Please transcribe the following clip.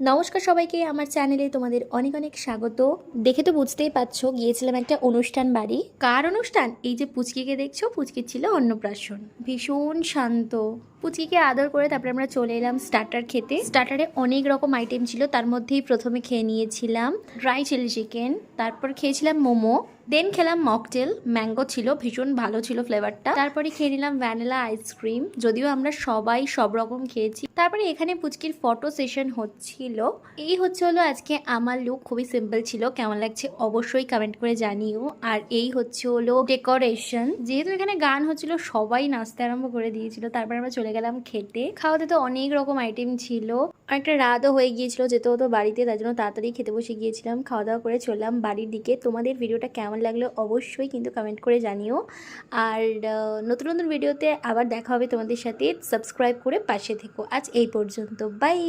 নমস্কার সবাইকে আমার চ্যানেলে তোমাদের অনেক অনেক স্বাগত। দেখে তো বুঝতেই পারছো গিয়েছিলাম একটা অনুষ্ঠান বাড়ি। কার অনুষ্ঠান? এই যে পুচকিকে দেখছো, পুচকি ছিল অন্নপ্রাশন। ভীষণ শান্ত। পুচকিকে আদর করে তারপরে আমরা চলে এলাম স্টার্টার খেতে। স্টার্টারে অনেক রকম আইটেম ছিল, তার মধ্যেই প্রথমে খেয়ে নিয়েছিলাম ড্রাই চিলি চিকেন, তারপর খেয়েছিলাম মোমো, দেন খেলাম মকটেল, ম্যাঙ্গো ছিল, ভীষণ ভালো ছিল ফ্লেভারটা। তারপরে খেয়ে নিলাম ভ্যানিলা আইসক্রিম, যদিও আমরা সবাই সব রকম খেয়েছি। তারপরে এখানে পুচকির ফটো সেশন হচ্ছিল। এই হলো আজকে আমার লুক, খুবই সিম্পল ছিল। কেমন লাগছে অবশ্যই কমেন্ট করে জানিও। আর এই হলো ডেকোরেশন। যেহেতু এখানে গান হচ্ছিল, সবাই নাচতে আরম্ভ করে দিয়েছিল। তারপর আমরা চলে গেলাম খেতে। খাওয়াতে তো অনেক রকম আইটেম ছিল। অনেকটা রাতও হয়ে গিয়েছিল, যেতে হতো বাড়িতে, তার জন্য তাড়াতাড়ি খেতে বসে গিয়েছিলাম। খাওয়া দাওয়া করে চললাম বাড়ির দিকে। তোমাদের ভিডিওটা কেমন লাগলো অবশ্যই কিন্তু কমেন্ট করে জানিও। আর নতুন নতুন ভিডিওতে আবার দেখা হবে তোমাদের সাথে। সাবস্ক্রাইব করে পাশে থেকো। আজ এই পর্যন্ত, বাই।